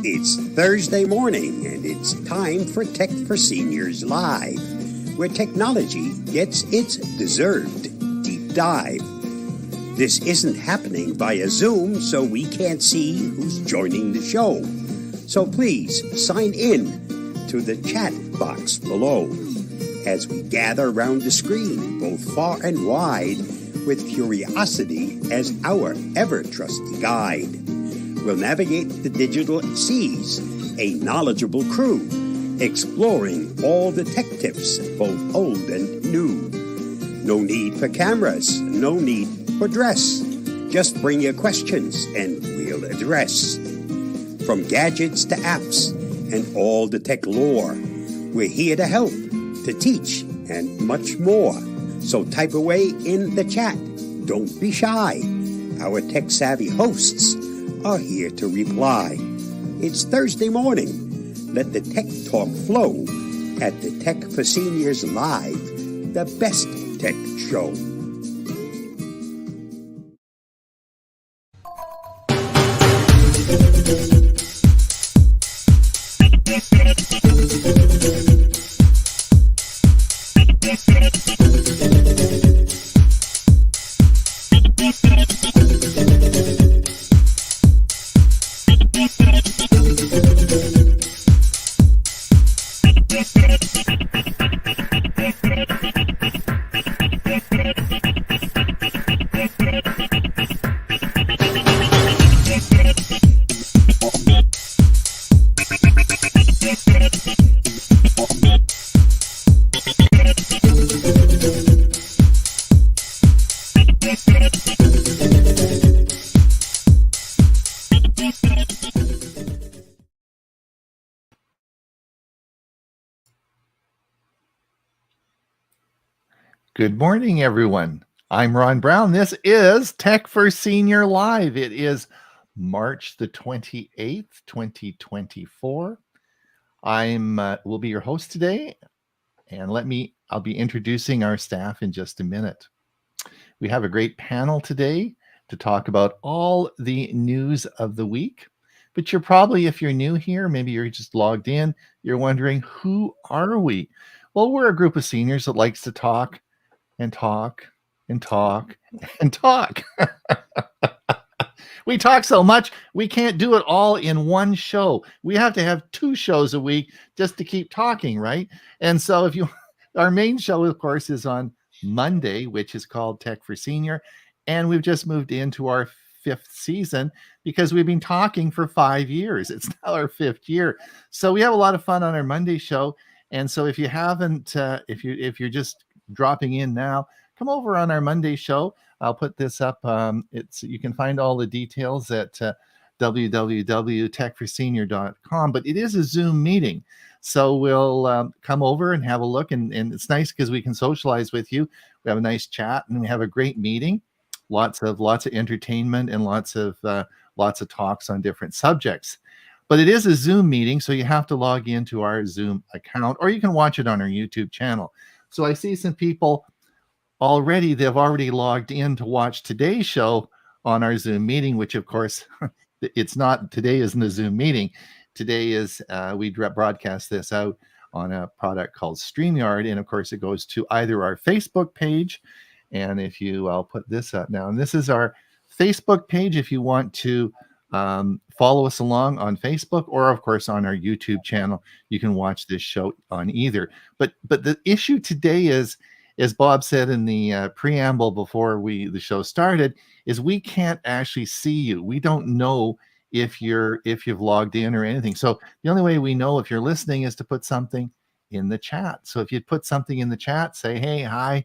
It's Thursday morning, and it's time for Tech for Seniors Live, where technology gets its deserved deep dive. This isn't happening via Zoom, so we can't see who's joining the show. So please sign in to the chat box below as we gather around the screen, both far and wide, with curiosity as our ever-trusty guide. We'll navigate the digital seas, a knowledgeable crew, exploring all the tech tips, both old and new. No need for cameras, no need for dress. Just bring your questions and we'll address. From gadgets to apps and all the tech lore, we're here to help, to teach, and much more. So type away in the chat. Don't be shy. Our tech-savvy hosts are here to reply. It's Thursday morning. Let the tech talk flow at the Tech for Seniors Live, the best tech show. Good morning, everyone. I'm Ron Brown. This is Tech for Senior Live. It is March the 28th, 2024. Will be your host today, and I'll be introducing our staff in just a minute. We have a great panel today to talk about all the news of the week. But you're probably, if you're new here, maybe you're just logged in, you're wondering, who are we? Well, we're a group of seniors that likes to talk and talk and talk and talk. We talk so much, we can't do it all in one show. We have to have 2 shows a week just to keep talking, right? And so our main show, of course, is on Monday, which is called Tech for Senior. And we've just moved into our 5th season because we've been talking for 5 years. It's now our 5th year. So we have a lot of fun on our Monday show. And so if you haven't, if you're just dropping in now, come over on our Monday show. I'll put this up. You can find all the details at www.techforsenior.com, but it is a Zoom meeting. So we'll come over and have a look, and it's nice because we can socialize with you. We have a nice chat and we have a great meeting. Lots of entertainment and lots of talks on different subjects. But it is a Zoom meeting, so you have to log into our Zoom account, or you can watch it on our YouTube channel. So I see some people already, they've already logged in to watch today's show on our Zoom meeting, which of course, today isn't a Zoom meeting. Today is, we broadcast this out on a product called StreamYard. And of course, it goes to either our Facebook page. And I'll put this up now. And this is our Facebook page. If you want to follow us along on Facebook, or of course on our YouTube channel. You can watch this show on either. But the issue today is, as Bob said in the preamble before the show started, is we can't actually see you. We don't know if you've logged in or anything. So the only way we know if you're listening is to put something in the chat. So if you'd put something in the chat, say, hey, hi,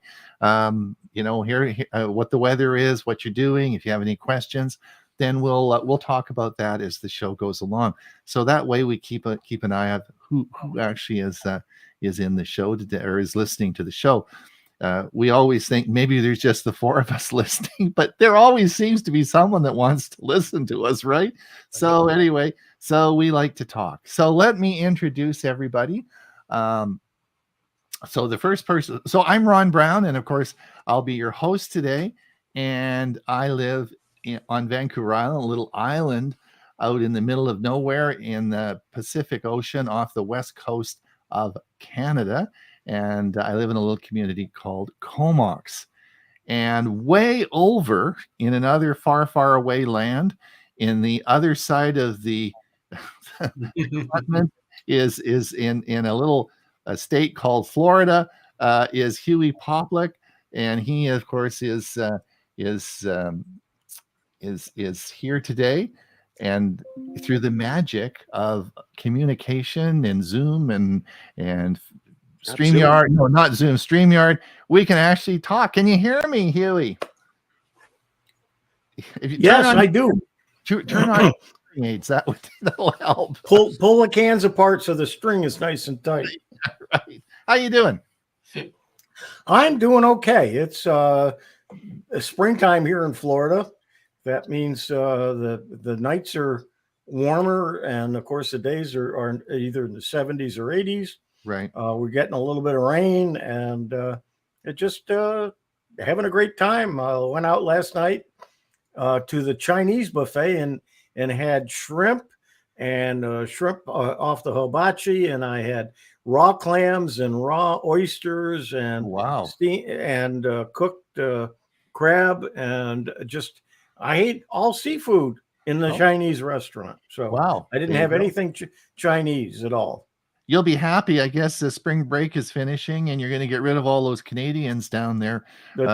here what the weather is, what you're doing, if you have any questions, then we'll talk about that as the show goes along. So that way we keep an eye on who actually is in the show today, or is listening to the show. We always think maybe there's just the four of us listening, but there always seems to be someone that wants to listen to us, right? So anyway, so we like to talk. So let me introduce everybody. So the first person, so I'm Ron Brown, and of course I'll be your host today. And I live on Vancouver Island, a little island out in the middle of nowhere in the Pacific Ocean off the west coast of Canada. And I live in a little community called Comox. And way over in another far, far away land, in the other side of the continent, is in a little state called Florida, is Huey Poplick, and he of course is here today, and through the magic of communication and Zoom and StreamYard, no, not Zoom, StreamYard, we can actually talk. Can you hear me, Huey? If you yes, I do. Turn on aids. That'll help. Pull the cans apart so the string is nice and tight. Right. How you doing? I'm doing okay. It's springtime here in Florida. That means the nights are warmer, and of course the days are either in the 70s or 80s. Right. We're getting a little bit of rain, and it just having a great time. I went out last night to the Chinese buffet and had shrimp off the hibachi, and I had raw clams and raw oysters and cooked crab, and just I ate all seafood in the Chinese restaurant. So I didn't have anything Chinese at all. You'll be happy, I guess. The spring break is finishing, and you're going to get rid of all those Canadians down there. The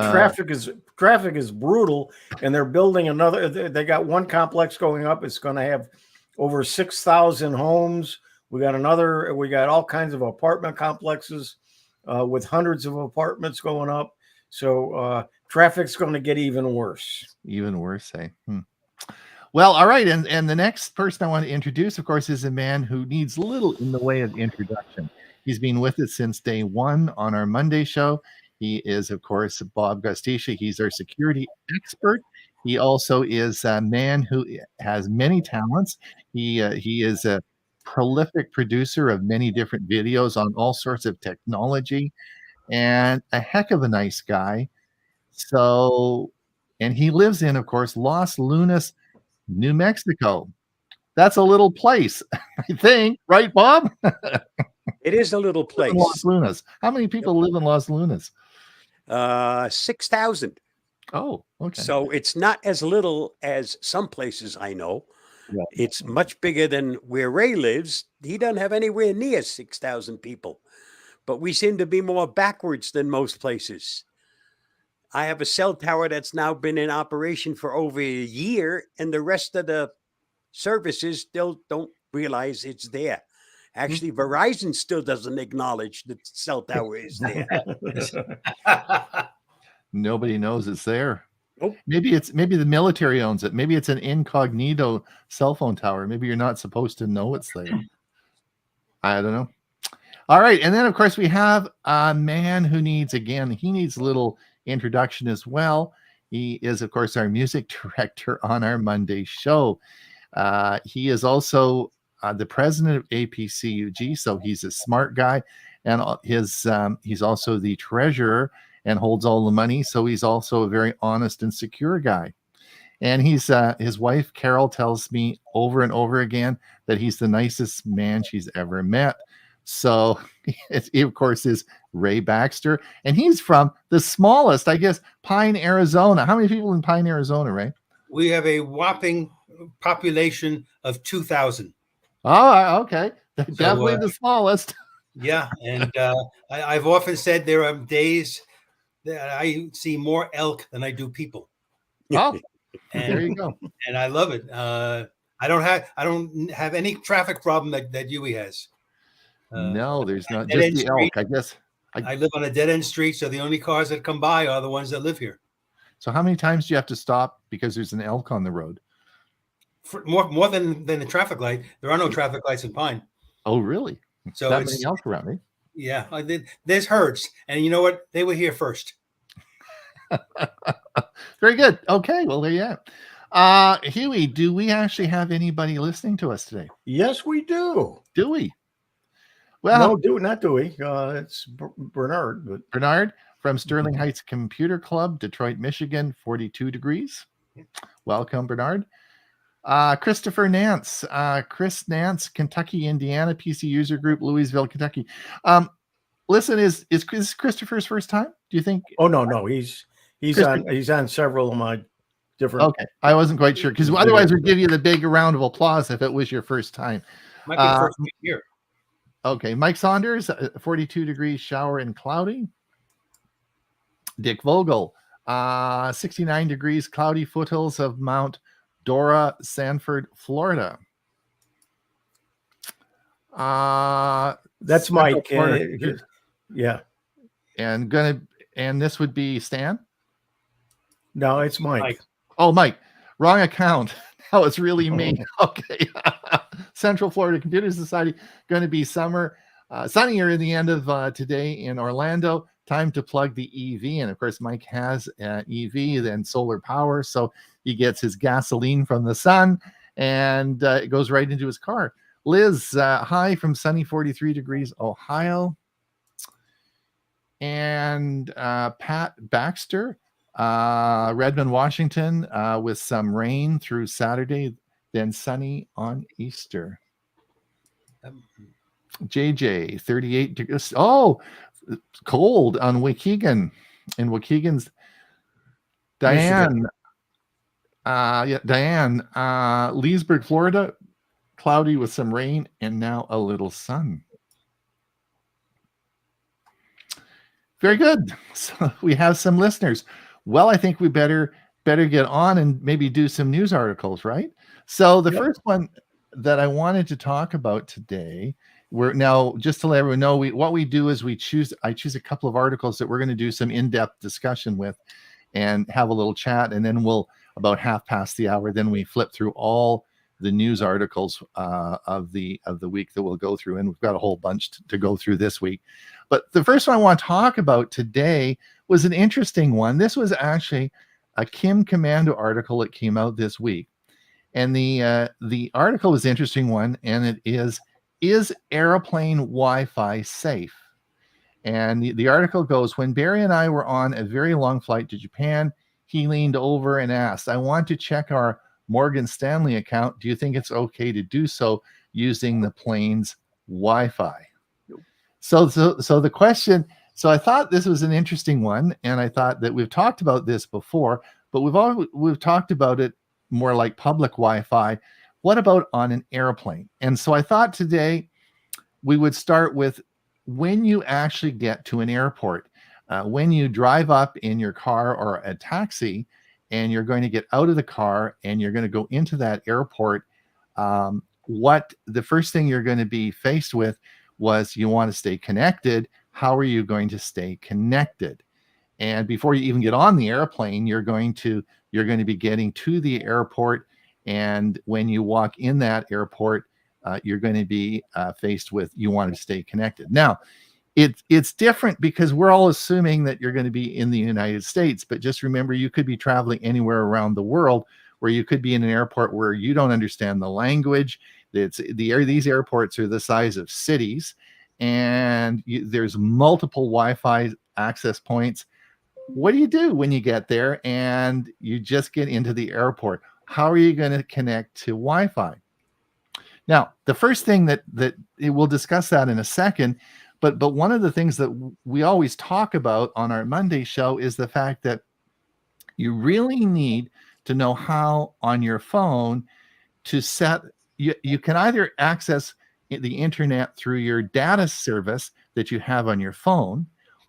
traffic is brutal, and they're building another. They got one complex going up. It's going to have over 6,000 homes. We got all kinds of apartment complexes with hundreds of apartments going up. So traffic's going to get even worse. Even worse, eh? Well, all right. And the next person I want to introduce, of course, is a man who needs little in the way of introduction. He's been with us since day one on our Monday show. He is, of course, Bob Gustisha. He's our security expert. He also is a man who has many talents. He is a prolific producer of many different videos on all sorts of technology, and a heck of a nice guy. So, and he lives in, of course, Los Lunas, New Mexico. That's a little place, I think, right, Bob? It is a little place. Los Lunas. How many people live in Los Lunas? 6,000. Oh, okay. So it's not as little as some places I know. Right. It's much bigger than where Ray lives. He doesn't have anywhere near 6,000 people. But we seem to be more backwards than most places. I have a cell tower that's now been in operation for over a year, and the rest of the services still don't realize it's there. Actually, Verizon still doesn't acknowledge that the cell tower is there. Nobody knows it's there. Nope. Maybe the military owns it. Maybe it's an incognito cell phone tower. Maybe you're not supposed to know it's there. I don't know. All right. And then, of course, we have a man who needs a little introduction as well. He is, of course, our music director on our Monday show. He is also the president of APCUG, so he's a smart guy, and he's also the treasurer and holds all the money, so he's also a very honest and secure guy. And he's his wife Carol tells me over and over again that he's the nicest man she's ever met. So he, of course, is Ray Baxter, and he's from the smallest, I guess, Pine, Arizona. How many people in Pine, Arizona, Ray? We have a whopping population of 2,000. Oh, okay. Definitely the smallest. Yeah, and I've often said there are days that I see more elk than I do people. Oh, And there you go. and I love it. I don't have any traffic problem that Dewey has. No, there's not dead just end the street. elk, I guess. I live on a dead end street, so the only cars that come by are the ones that live here. So how many times do you have to stop because there's an elk on the road? More than the traffic light. There are no traffic lights in Pine. Oh, really? So that many elk around, eh? Yeah, there's herds, and you know what? They were here first. Very good. Okay, well there you are. Huey, do we actually have anybody listening to us today? Yes, we do. Do we? Well, no, not Dewey. It's Bernard. But Bernard from Sterling Heights Computer Club, Detroit, Michigan, 42 degrees. Welcome, Bernard. Christopher Nance, Chris Nance, Kentucky, Indiana, PC User Group, Louisville, Kentucky. Listen, is this Christopher's first time? Do you think? Oh no, he's on several of my different. Okay, I wasn't quite sure because otherwise we'd give you the big round of applause if it was your first time. Might be first year. Okay, Mike Saunders, 42 degrees, shower and cloudy. Dick Vogel, 69 degrees, cloudy, foothills of Mount Dora, Sanford, Florida. That's Mike. Yeah. And this would be Stan? No, it's Mike. Oh, Mike. Wrong account. That was really me. Okay. Central Florida Computer Society, going to be sunnier in the end of today in Orlando. Time to plug the EV. And of course, Mike has EV, then solar power. So he gets his gasoline from the sun and it goes right into his car. Liz, hi from sunny 43 degrees, Ohio. And Pat Baxter, Redmond, Washington, with some rain through Saturday, then sunny on Easter. JJ, 38 degrees. Oh, cold on Waukegan. In Waukegan's Diane. Diane, Leesburg, Florida, cloudy with some rain and now a little sun. Very good. So we have some listeners. Well, I think we better get on and maybe do some news articles, right? So the first one that I wanted to talk about today, we're now, just to let everyone know, what we do is I choose a couple of articles that we're going to do some in-depth discussion with and have a little chat, and then we'll, about half past the hour, then we flip through all the news articles of the week that we'll go through, and we've got a whole bunch to go through this week. But the first one I want to talk about today was an interesting one. This was actually a Kim Commando article that came out this week, and the article is an interesting one, and it is airplane Wi-Fi safe? And the article goes, when Barry and I were on a very long flight to Japan, he leaned over and asked, I want to check our Morgan Stanley account. Do you think it's okay to do so using the plane's Wi-Fi? So the question, so I thought this was an interesting one, and I thought that we've talked about this before, but we've talked about it more like public Wi-Fi. What about on an airplane? And so I thought today we would start with when you actually get to an airport, when you drive up in your car or a taxi, and you're going to get out of the car and you're going to go into that airport, what the first thing you're going to be faced with was you want to stay connected. How are you going to stay connected? And before you even get on the airplane, you're going to be getting to the airport. And when you walk in that airport, you're going to be faced with, you want to stay connected. Now, it's different because we're all assuming that you're going to be in the United States, but just remember, you could be traveling anywhere around the world, where you could be in an airport where you don't understand the language. These airports are the size of cities, and there's multiple Wi-Fi access points. What do you do when you get there and you just get into the airport? How are you going to connect to Wi-Fi? Now, the first thing that we'll discuss that in a second, but one of the things that we always talk about on our Monday show is the fact that you really need to know how on your phone to set, you can either access the internet through your data service that you have on your phone,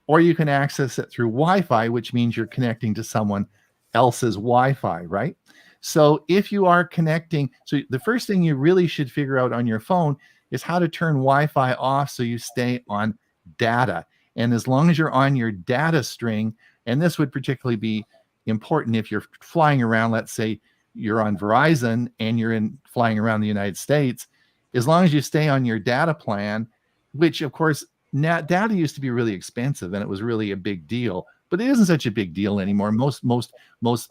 or you can access it through Wi-Fi, which means you're connecting to someone else's Wi-Fi, right? So if you are connecting, so the first thing you really should figure out on your phone is how to turn Wi-Fi off so you stay on data. And as long as you're on your data string, and this would particularly be important if you're flying around, let's say you're on Verizon and you're flying around the United States, as long as you stay on your data plan, which of course, data used to be really expensive and it was really a big deal, but it isn't such a big deal anymore. Most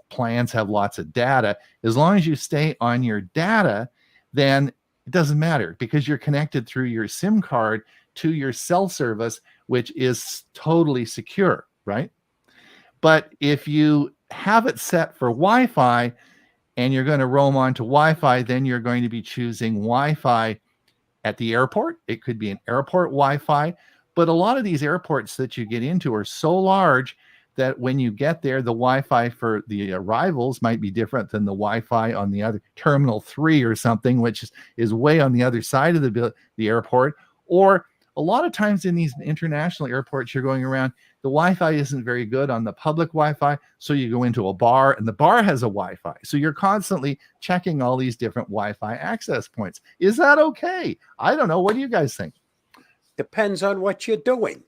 plans have lots of data. As long as you stay on your data, then it doesn't matter because you're connected through your SIM card to your cell service, which is totally secure, right? But if you have it set for Wi-Fi and you're going to roam onto Wi-Fi, then you're going to be choosing Wi-Fi at the airport. It could be an airport Wi-Fi, but a lot of these airports that you get into are so large that when you get there, the Wi-Fi for the arrivals might be different than the Wi-Fi on the other Terminal 3 or something, which is way on the other side of the airport. Or a lot of times in these international airports you're going around, the Wi-Fi isn't very good on the public Wi-Fi, so you go into a bar and the bar has a Wi-Fi. So you're constantly checking all these different Wi-Fi access points. Is that okay? I don't know. What do you guys think? Depends on what you're doing.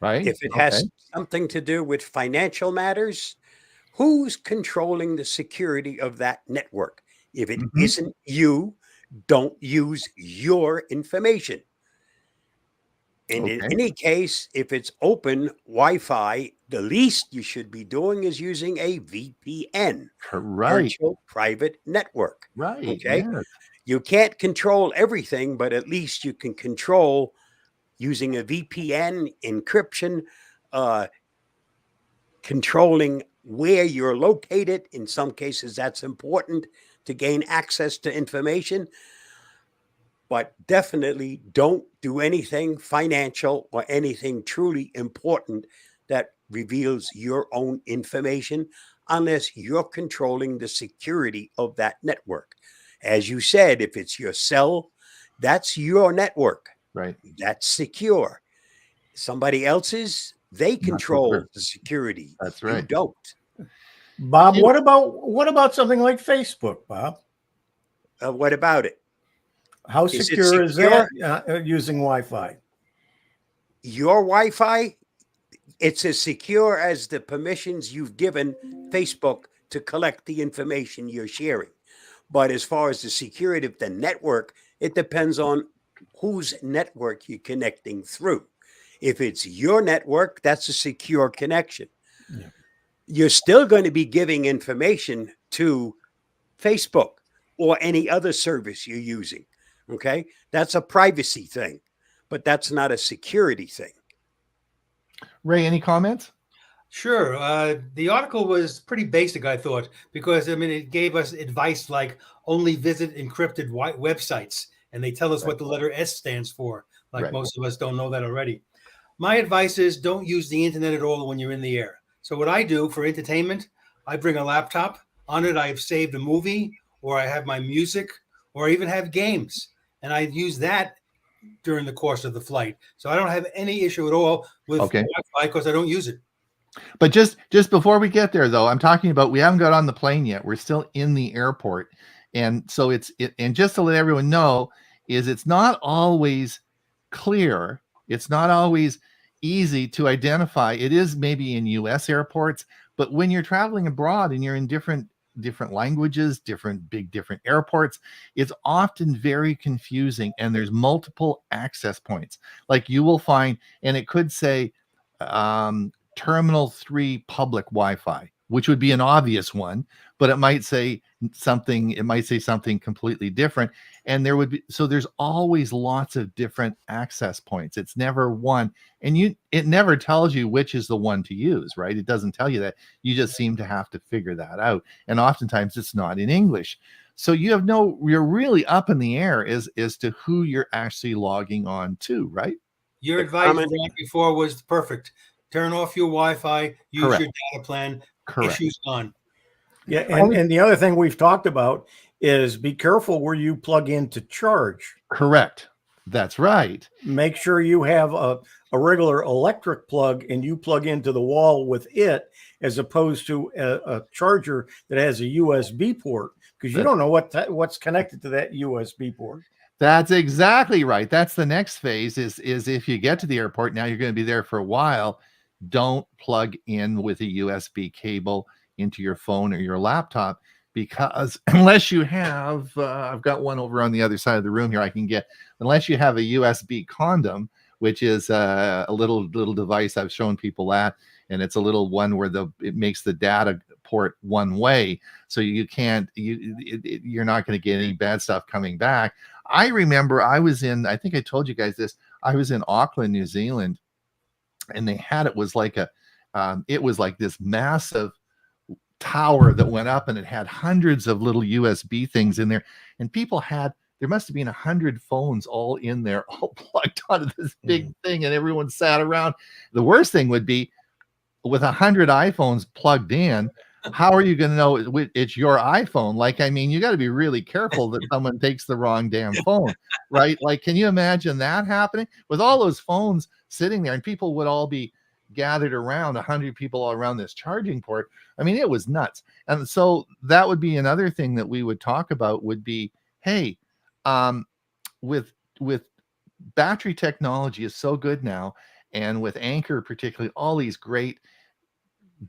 Right. If it has something to do with financial matters, who's controlling the security of that network? If it isn't you, don't use your information. And in any case, if it's open Wi-Fi, the least you should be doing is using a VPN, virtual private network. Right. Okay. Yes. You can't control everything, but at least you can control using a VPN encryption, controlling where you're located. In some cases, that's important to gain access to information. But definitely don't do anything financial or anything truly important that reveals your own information unless you're controlling the security of that network. As you said, if it's your cell, that's your network. Right. That's secure. Somebody else's, they control the security. That's right. You don't. Bob, what about something like Facebook, Bob? What about it? How secure is that using Wi-Fi? Your Wi-Fi, it's as secure as the permissions you've given Facebook to collect the information you're sharing. But as far as the security of the network, it depends on whose network you're connecting through. If it's your network, that's a secure connection. Yeah. You're still going to be giving information to Facebook or any other service you're using. Okay, that's a privacy thing, but that's not a security thing. Ray, any comments? Sure. The article was pretty basic, I thought, because it gave us advice like only visit encrypted websites, and they tell us what the letter S stands for. Like most of us don't know that already. My advice is don't use the internet at all when you're in the air. So what I do for entertainment, I bring a laptop. On it, I've saved a movie, or I have my music, or I even have games. And I use that during the course of the flight. So I don't have any issue at all with Wi-Fi because I don't use it. But just before we get there, though, I'm talking about we haven't got on the plane yet. We're still in the airport. And so and just to let everyone know, it's not always clear. It's not always easy to identify. It is maybe in U.S. airports, but when you're traveling abroad and you're in different languages, different airports, it's often very confusing, and there's multiple access points. Like you will find, and it could say Terminal 3 public Wi-Fi, which would be an obvious one, but it might say something completely different. And there's always lots of different access points. It's never one. And it never tells you which is the one to use, right? It doesn't tell you that. You just seem to have to figure that out. And oftentimes it's not in English. So you're really up in the air as to who you're actually logging on to, right? Your advice before was perfect. Turn off your Wi-Fi, use your data plan. Issues gone. Yeah, and the other thing we've talked about is be careful where you plug in to charge. Correct. That's right. Make sure you have a regular electric plug and you plug into the wall with it, as opposed to a charger that has a USB port, because you don't know what's connected to that USB port. That's exactly right. That's the next phase is if you get to the airport, now you're going to be there for a while, don't plug in with a USB cable into your phone or your laptop, because unless you have, I've got one over on the other side of the room here I can get, unless you have a USB condom, which is a little device I've shown people that, and it's a little one where it makes the data port one way, so you're not going to get any bad stuff coming back. I remember I think I told you guys this, I was in Auckland, New Zealand, and they had, it was like this massive tower that went up, and it had hundreds of little USB things in there, and people had, there must have been 100 phones all in there, all plugged onto this big thing, and everyone sat around. The worst thing would be with 100 iPhones plugged in, how are you going to know it's your iPhone? Like, I mean, you got to be really careful that someone takes the wrong damn phone, right? Like, can you imagine that happening with all those phones sitting there, and people would all be gathered around, 100 people all around this charging port? I mean, it was nuts. And so that would be another thing that we would talk about, would be, hey, with battery technology is so good now, and with Anchor particularly, all these great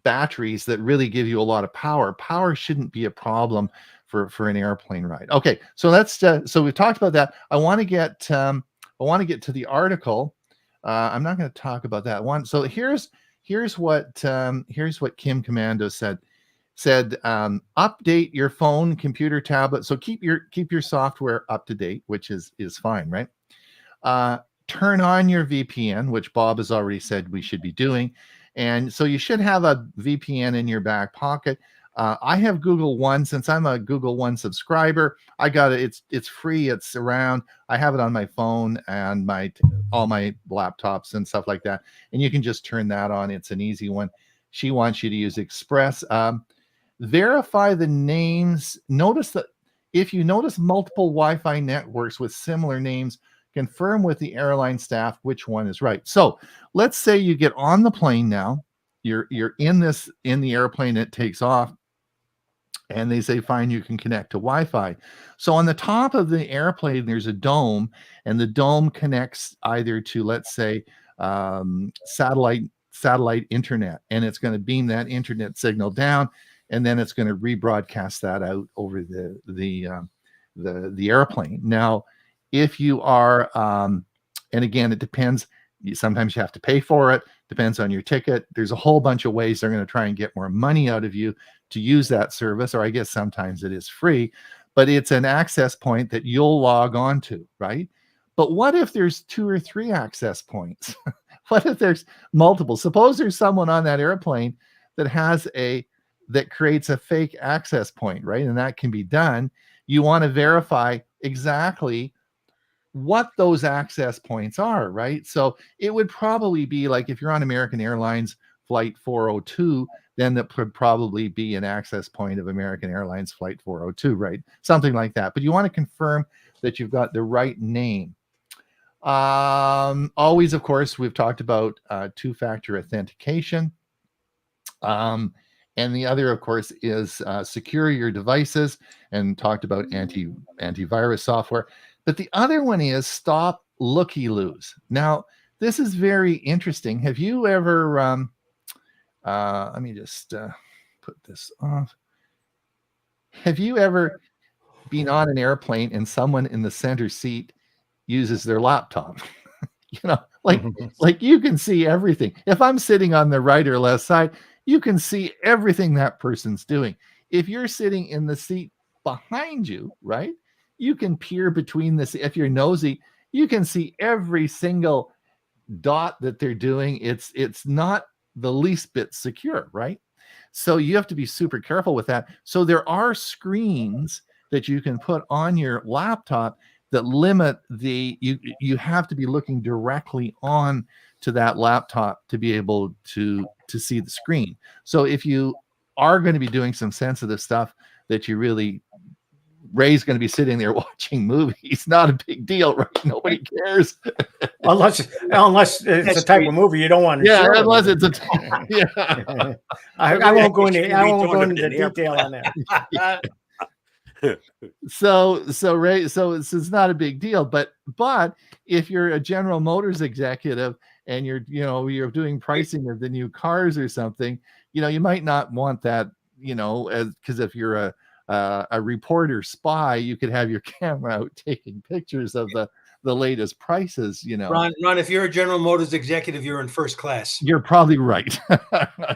batteries that really give you a lot of power shouldn't be a problem for an airplane ride. Okay, so that's so we've talked about that. I want to get to the article. I'm not going to talk about that one. So here's what Kim Commando said, update your phone, computer, tablet. So keep your software up to date, which is fine, right? Turn on your VPN, which Bob has already said we should be doing. And so you should have a VPN in your back pocket. I have Google One. Since I'm a Google One subscriber, I got it. It's free. It's around. I have it on my phone and all my laptops and stuff like that. And you can just turn that on. It's an easy one. She wants you to use Express. Verify the names. Notice that if you notice multiple Wi-Fi networks with similar names, confirm with the airline staff which one is right. So let's say you get on the plane now, you're in the airplane, it takes off, and they say, fine, you can connect to Wi-Fi. So on the top of the airplane, there's a dome, and the dome connects either to, let's say, satellite internet, and it's going to beam that internet signal down, and then it's going to rebroadcast that out over the airplane. Now, if you are, and again, it depends. Sometimes you have to pay for it. Depends on your ticket. There's a whole bunch of ways they're going to try and get more money out of you to use that service, or I guess sometimes it is free, but it's an access point that you'll log on to, right? But what if there's 2 or 3 access points? What if there's multiple? Suppose there's someone on that airplane that creates a fake access point, right? And that can be done. You want to verify exactly what those access points are, right? So it would probably be like, if you're on American Airlines flight 402, then that would probably be an access point of American Airlines flight 402, right? Something like that. But you want to confirm that you've got the right name. Always, of course, we've talked about two-factor authentication. And the other, of course, is secure your devices, and talked about antivirus software. But the other one is stop looky-loos. Now, this is very interesting. Have you ever, let me just put this off. Have you ever been on an airplane and someone in the center seat uses their laptop? Like you can see everything. If I'm sitting on the right or left side, you can see everything that person's doing. If you're sitting in the seat behind you, right, you can peer between this. If you're nosy, you can see every single dot that they're doing. It's not the least bit secure, right? So you have to be super careful with that. So there are screens that you can put on your laptop that limit you have to be looking directly on to that laptop to be able to see the screen. So if you are going to be doing some sensitive stuff that you really Ray's going to be sitting there watching movies. Not a big deal, right? Nobody cares. unless it's a type of movie you don't want to share. Unless with it's them. yeah. I won't go into Shouldn't be doing it the in the detail on that. So Ray, so it's not a big deal, but if you're a General Motors executive and you're doing pricing of the new cars or something, you might not want that, because if you're a reporter spy, you could have your camera out taking pictures of the latest prices. Ron, if you're a General Motors executive, you're in first class. You're probably right.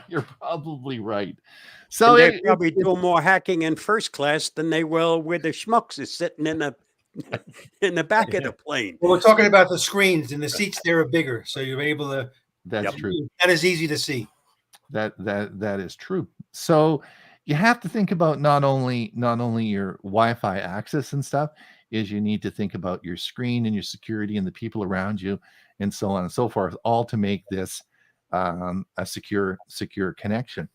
You're probably right. So they probably do more hacking in first class than they will where the schmucks is sitting in the back of the plane. Well, we're talking about the screens and the seats there are bigger, so you're able to. That's true. That is easy to see. That is true. So you have to think about not only your Wi-Fi access and stuff, is you need to think about your screen and your security and the people around you and so on and so forth, all to make this a secure connection.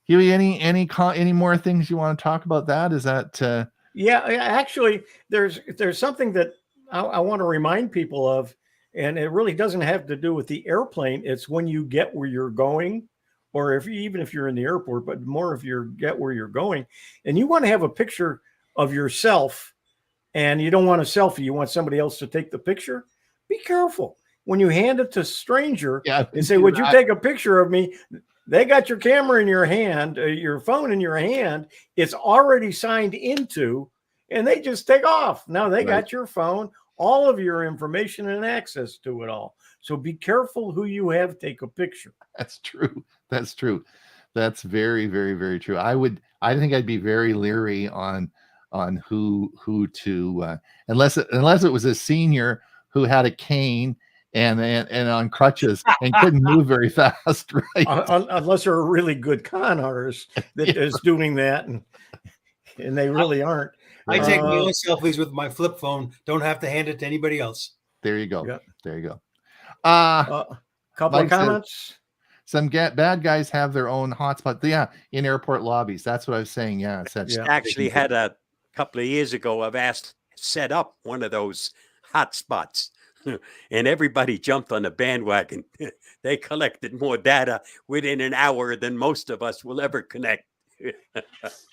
Huey, any more things you want to talk about that? Is that Yeah, actually, there's something that I want to remind people of, and it really doesn't have to do with the airplane. It's when you get where you're going, or even if you're in the airport, but more if you get where you're going, and you want to have a picture of yourself, and you don't want a selfie, you want somebody else to take the picture. Be careful when you hand it to a stranger and say, "Would you take a picture of me?" They got your camera in your hand, your phone in your hand. It's already signed into, and they just take off. Now they got your phone, all of your information, and access to it all. So be careful who you have take a picture. That's true. That's true. That's very, very, very true. I think I'd be very leery on who to unless it was a senior who had a cane and on crutches and couldn't move very fast, right? Unless they're a really good con artist that is doing that, and they really aren't. I take my own selfies with my flip phone. Don't have to hand it to anybody else. There you go. Yeah. There you go. Couple of comments. Some bad guys have their own hotspot. Yeah, in airport lobbies. That's what I was saying. Yeah, actually had a couple of years ago. I've asked set up one of those hotspots. And everybody jumped on the bandwagon. They collected more data within an hour than most of us will ever connect.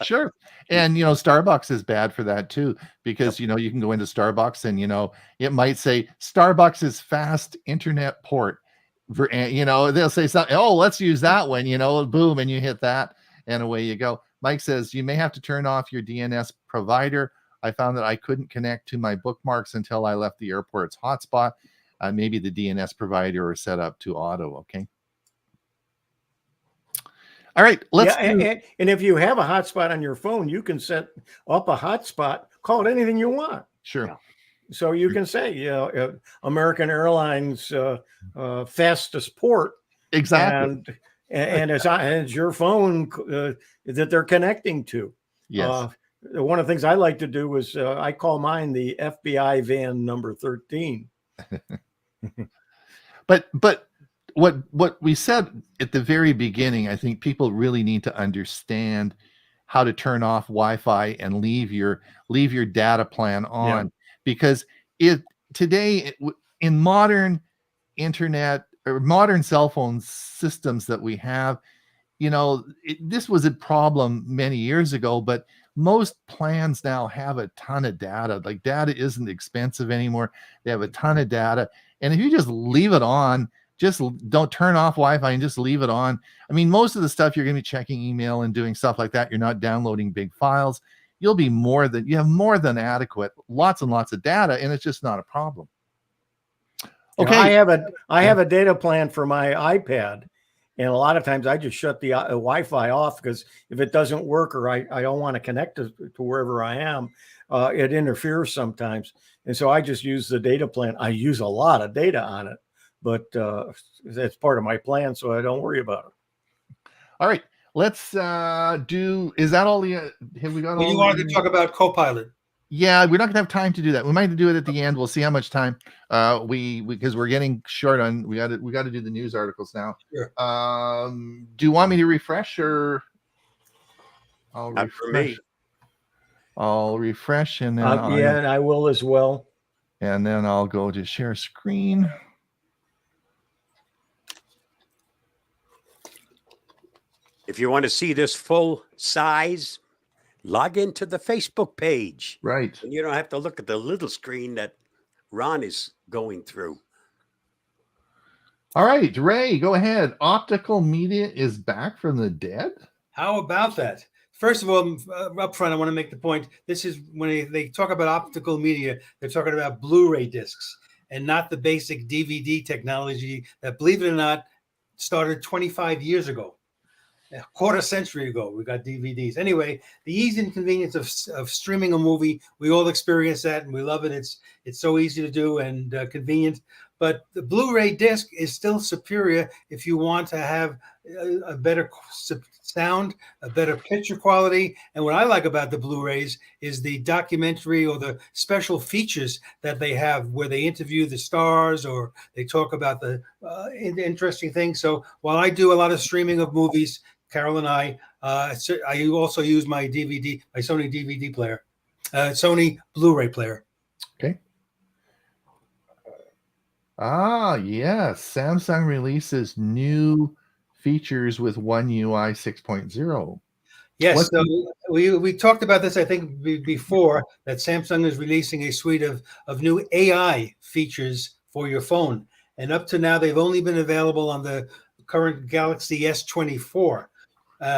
Sure. And, Starbucks is bad for that too, because, you can go into Starbucks and, it might say Starbucks' fast internet port. They'll say something, oh, let's use that one, boom, and you hit that and away you go. Mike says you may have to turn off your DNS provider. I found that I couldn't connect to my bookmarks until I left the airport's hotspot. Maybe the DNS provider is set up to auto. Okay. All right. And if you have a hotspot on your phone, you can set up a hotspot, call it anything you want. Sure. Yeah. So you can say, American Airlines fastest port. Exactly. And it's your phone that they're connecting to. Yes. One of the things I like to do is I call mine the FBI van number 13. But what we said at the very beginning, I think people really need to understand how to turn off Wi-Fi and leave your data plan on, because today in modern internet or modern cell phone systems that we have, this was a problem many years ago, but most plans now have a ton of data. Like, data isn't expensive anymore. They have a ton of data. And if you just leave it on, just don't turn off Wi-Fi and just leave it on. I mean, most of the stuff you're going to be checking email and doing stuff like that. You're not downloading big files. You have more than adequate, lots and lots of data, and it's just not a problem. Okay. I have a data plan for my iPad. And a lot of times I just shut the Wi-Fi off, because if it doesn't work or I don't want to connect to wherever I am, it interferes sometimes. And so I just use the data plan. I use a lot of data on it, but that's part of my plan, so I don't worry about it. All right. Let's is that all the have we got all you wanted to talk about Copilot? Yeah, we're not gonna have time to do that. We might do it at the end. We'll see how much time because we're getting short on. We got to do the news articles now. Sure. Do you want me to refresh or? Not for me. I'll refresh and then Yeah, and I will as well. and then I'll go to share screen. If you want to see this full size, log into the Facebook page. Right. And you don't have to look at the little screen that Ron is going through. All right, Ray, go ahead. Optical media is back from the dead. How about that? First of all, up front, I want to make the point. This is when they talk about optical media, they're talking about Blu-ray discs and not the basic DVD technology that, believe it or not, started 25 years ago. A quarter century ago, we got DVDs. Anyway, the ease and convenience of streaming a movie, we all experience that and we love it. It's so easy to do and convenient. But the Blu-ray disc is still superior if you want to have a better sound, a better picture quality. And what I like about the Blu-rays is the documentary or the special features that they have where they interview the stars or they talk about the interesting things. So while I do a lot of streaming of movies, Carol and I also use my Sony DVD player, Sony Blu-ray player. Okay. Yes. Samsung releases new features with One UI 6.0. Yes, so we talked about this, I think, before, that Samsung is releasing a suite of new AI features for your phone. And up to now, they've only been available on the current Galaxy S24.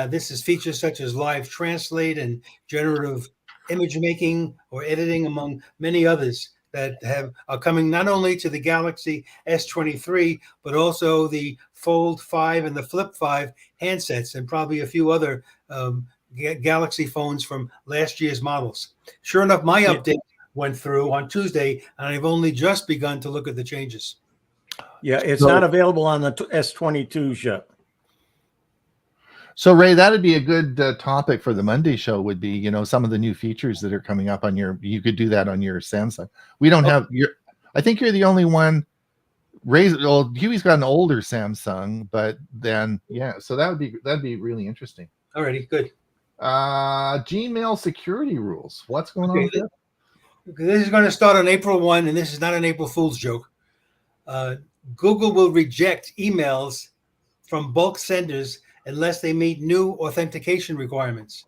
This is features such as live translate and generative image making or editing, among many others that are coming not only to the Galaxy S23, but also the Fold 5 and the Flip 5 handsets, and probably a few other Galaxy phones from last year's models. Sure enough, my update went through on Tuesday, and I've only just begun to look at the changes. Yeah, it's not available on the S22s yet. So, Ray, that'd be a good topic for the Monday show. Would be, some of the new features that are coming up on you could do that on your Samsung. We don't have I think you're the only one. Huey's got an older Samsung, but then so that'd be really interesting. Alrighty, good. Gmail security rules. What's going on with this? This is going to start on April 1, and this is not an April Fool's joke. Google will reject emails from bulk senders unless they meet new authentication requirements.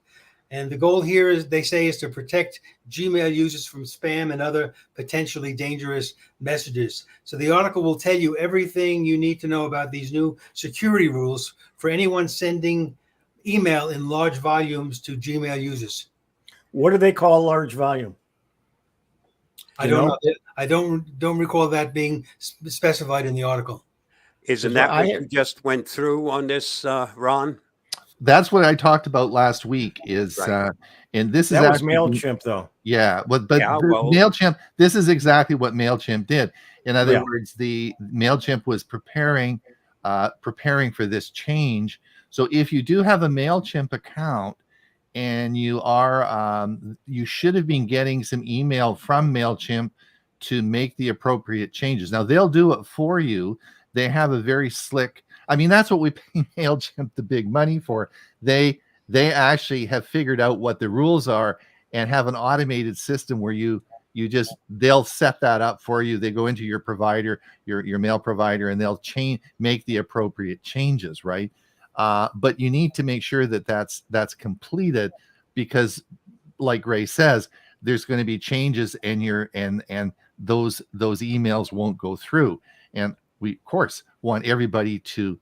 And the goal here is to protect Gmail users from spam and other potentially dangerous messages. So the article will tell you everything you need to know about these new security rules for anyone sending email in large volumes to Gmail users. What do they call large volume? I don't know. I don't recall that being specified in the article. Isn't that what you just went through on this, Ron? That's what I talked about last week. And this that was MailChimp, though. Yeah, but MailChimp. This is exactly what MailChimp did. In other words, the MailChimp was preparing for this change. So if you do have a MailChimp account and you should have been getting some email from MailChimp to make the appropriate changes. Now they'll do it for you. They have a very slick, that's what we pay MailChimp the big money for. They actually have figured out what the rules are and have an automated system where they'll set that up for you. They go into your provider, your mail provider, and they'll make the appropriate changes, right? But you need to make sure that that's completed, because like Ray says, there's going to be changes and those emails won't go through. And we of course want everybody to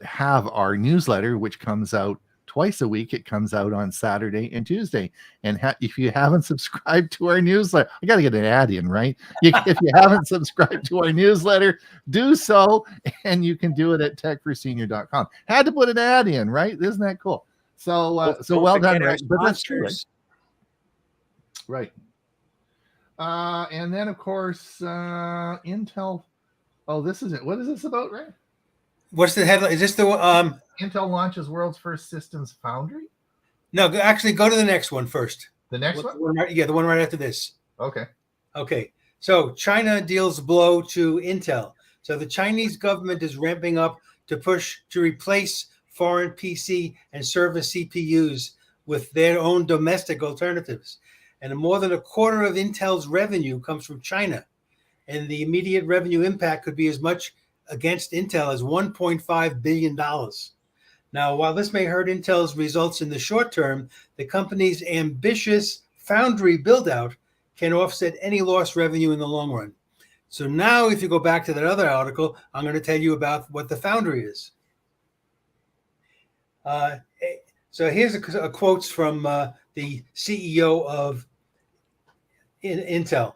have our newsletter, which comes out twice a week. It comes out on Saturday and Tuesday. And if you haven't subscribed to our newsletter, I got to get an ad in, right? If you haven't subscribed to our newsletter, do so. And you can do it at techforsenior.com. Had to put an ad in, right? Isn't that cool? So well done, right? But that's true, right? And then, of course, Intel. Oh, this is it. What is this about, Ray? What's the headline? Is this the Intel launches world's first systems foundry? No, actually, go to the next one first. The next one? The one right after this. Okay. So China deals blow to Intel. So the Chinese government is ramping up to push to replace foreign PC and server CPUs with their own domestic alternatives. and more than a quarter of Intel's revenue comes from China. And the immediate revenue impact could be as much against Intel as $1.5 billion. Now, while this may hurt Intel's results in the short term, the company's ambitious foundry build-out can offset any lost revenue in the long run. So now, if you go back to that other article, I'm going to tell you about what the foundry is. So here's a quotes from the CEO of Intel.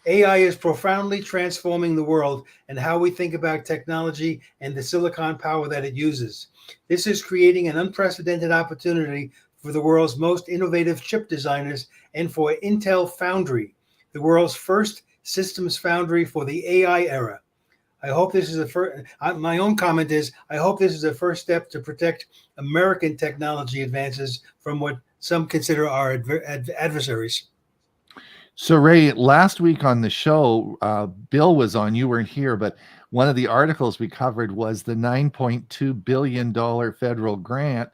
AI is profoundly transforming the world and how we think about technology and the silicon power that it uses. This is creating an unprecedented opportunity for the world's most innovative chip designers and for Intel Foundry, the world's first systems foundry for the AI era. I hope this is the first. My own comment is, I hope this is the first step to protect American technology advances from what some consider our adversaries. So, Ray, last week on the show, Bill was on. You weren't here, but one of the articles we covered was the $9.2 billion federal grant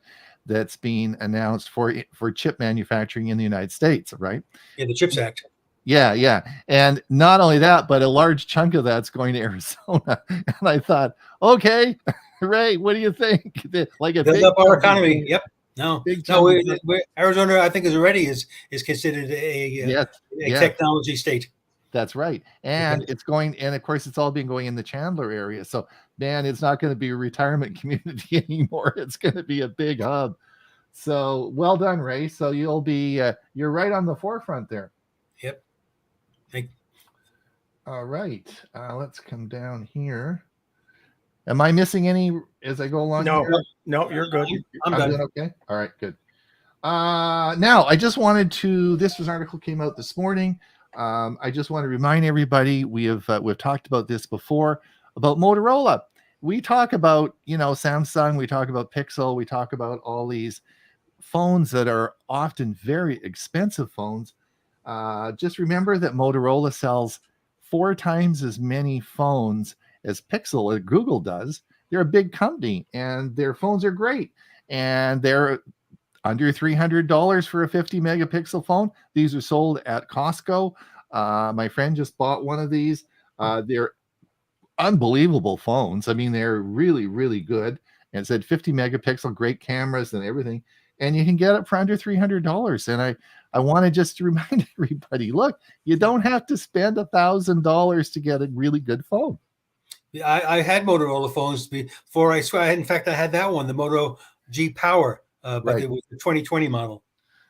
that's being announced for chip manufacturing in the United States, right? Yeah, the CHIPS Act. Yeah. And not only that, but a large chunk of that's going to Arizona. And I thought, okay, Ray, what do you think? Like a build big up our economy. Yep. No, Arizona, I think, is considered a technology state. That's right. And it's going, and of course, it's all been going in the Chandler area. So, man, it's not going to be a retirement community anymore. It's going to be a big hub. So, well done, Ray. So you'll be, you're right on the forefront there. Yep. Thank you. All right. Let's come down here. Am I missing any as I go along? No, you're good. I'm done. Doing okay. All right, good. Now I just wanted to. This article came out this morning. I just want to remind everybody we've talked about this before about Motorola. We talk about Samsung. We talk about Pixel. We talk about all these phones that are often very expensive phones. Just remember that Motorola sells 4 times as many phones as Pixel or Google does. They're a big company and their phones are great. And they're under $300 for a 50 megapixel phone. These are sold at Costco. My friend just bought one of these. They're unbelievable phones. I mean, they're really, really good. And it said 50 megapixel, great cameras and everything. And you can get it for under $300. And I want to just remind everybody, look, you don't have to spend $1,000 to get a really good phone. I had Motorola phones before. In fact, I had that one, the Moto G Power, but it was the 2020 model.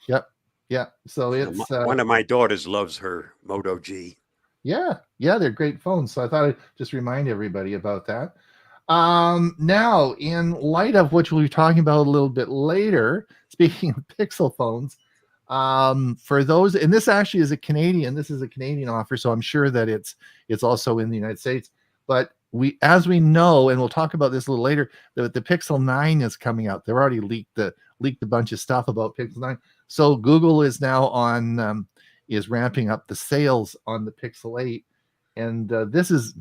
Yep. Yeah. So it's one of my daughters loves her Moto G. Yeah, they're great phones. So I thought I'd just remind everybody about that. Now, in light of which we'll be talking about a little bit later, speaking of Pixel phones, for those, and this actually is a Canadian offer, so I'm sure that it's also in the United States. But as we know, and we'll talk about this a little later, that the Pixel 9 is coming out. They've already leaked a bunch of stuff about Pixel 9. So Google is now is ramping up the sales on the Pixel 8, and this is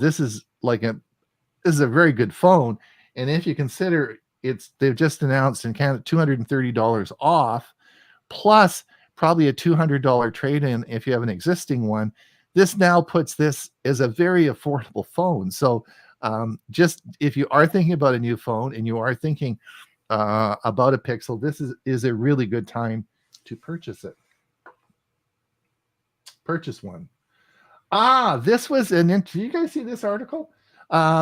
a very good phone. And if you consider they've just announced in Canada $230 off, plus probably a $200 trade-in if you have an existing one. This now puts this as a very affordable phone. So just if you are thinking about a new phone and you are thinking about a Pixel, this is a really good time to purchase it. Purchase one. This was did you guys see this article?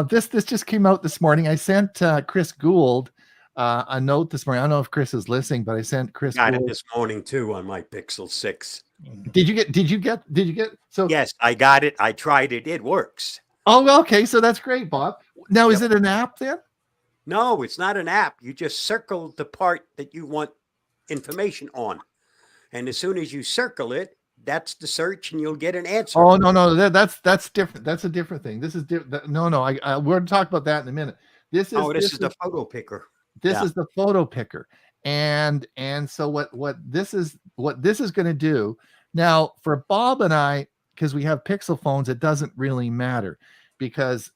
This just came out this morning. I sent Chris Gould a note this morning. I don't know if Chris is listening, but I sent Chris. Got it this morning too on my Pixel 6. Did you get? So yes, I got it. I tried it. It works. Oh, okay. So that's great, Bob. Now, is it an app then? No, it's not an app. You just circle the part that you want information on, and as soon as you circle it, that's the search, and you'll get an answer. Oh no, that's different. That's a different thing. This is different. No, we're going to talk about that in a minute. This is the photo picker. This is the photo picker, and so what this is going to do now for Bob and I, because we have Pixel phones, it doesn't really matter because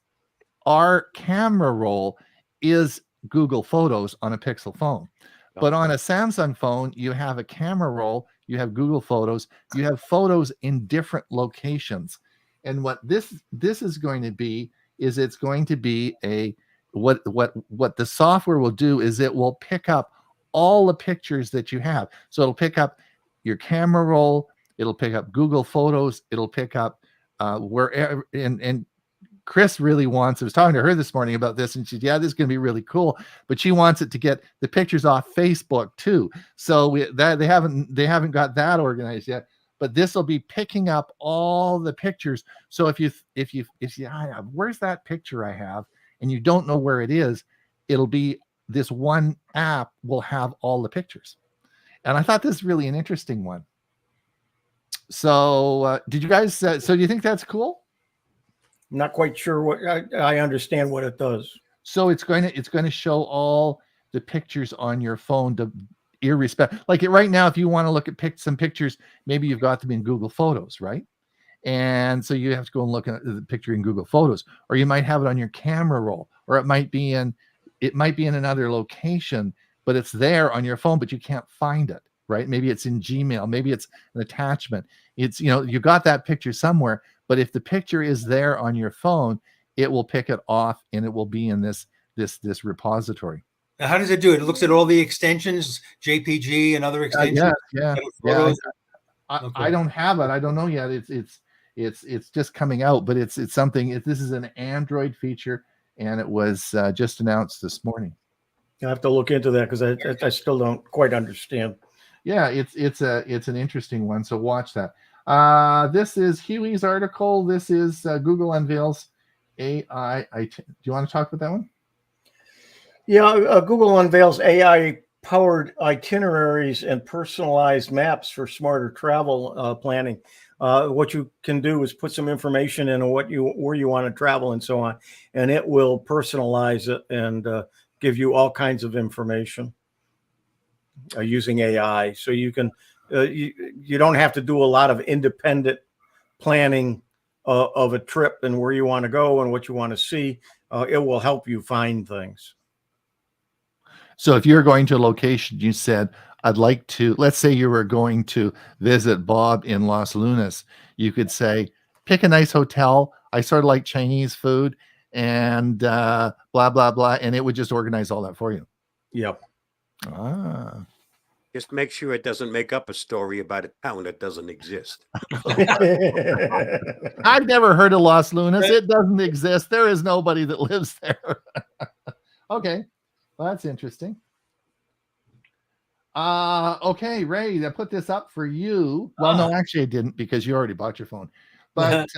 our camera roll is Google Photos on a Pixel phone. But on a Samsung phone, you have a camera roll, you have Google Photos, you have photos in different locations. And what this is going to be is it's going to be a what the software will do is it will pick up all the pictures that you have. So it'll pick up your camera roll, it'll pick up Google Photos, it'll pick up wherever. And Chris really wants, I was talking to her this morning about this, and she said, yeah, this is going to be really cool, but she wants it to get the pictures off Facebook too. So they haven't got that organized yet, but this will be picking up all the pictures. So if you where's that picture I have, and you don't know where it is, it'll be this one app will have all the pictures. And I thought this is really an interesting one. So did you guys, so do you think that's cool? I'm not quite sure what I understand what it does. So it's going to show all the pictures on your phone to irrespective. Like right now, if you want to look at some pictures, maybe you've got them in Google Photos, right? And so you have to go and look at the picture in Google Photos, or you might have it on your camera roll, or it might be in another location, but it's there on your phone, but you can't find it, right? Maybe it's in Gmail, maybe it's an attachment. It's, you got that picture somewhere, but if the picture is there on your phone, it will pick it off and it will be in this repository. Now, how does it do it? It looks at all the extensions, JPG and other extensions. Yeah. I don't have it. I don't know yet. It's just coming out, but it's something. This is an Android feature, and it was just announced this morning. I have to look into that because I still don't quite understand. Yeah, it's an interesting one. So watch that. This is Huey's article. This is Google unveils AI. Do you want to talk about that one? Yeah, Google unveils AI-powered itineraries and personalized maps for smarter travel planning. What you can do is put some information in where you want to travel and so on, and it will personalize it and give you all kinds of information using AI. So you can you don't have to do a lot of independent planning of a trip and where you want to go and what you want to see. It will help you find things. So if you're going to a location, you said, I'd like to, let's say you were going to visit Bob in Los Lunas, you could say, pick a nice hotel. I sort of like Chinese food and blah, blah, blah. And it would just organize all that for you. Yep. Ah. Just make sure it doesn't make up a story about a town that doesn't exist. I've never heard of Los Lunas. It doesn't exist. There is nobody that lives there. Okay. Well, that's interesting. Okay, Ray, I put this up for you. Well, no, actually I didn't because you already bought your phone. But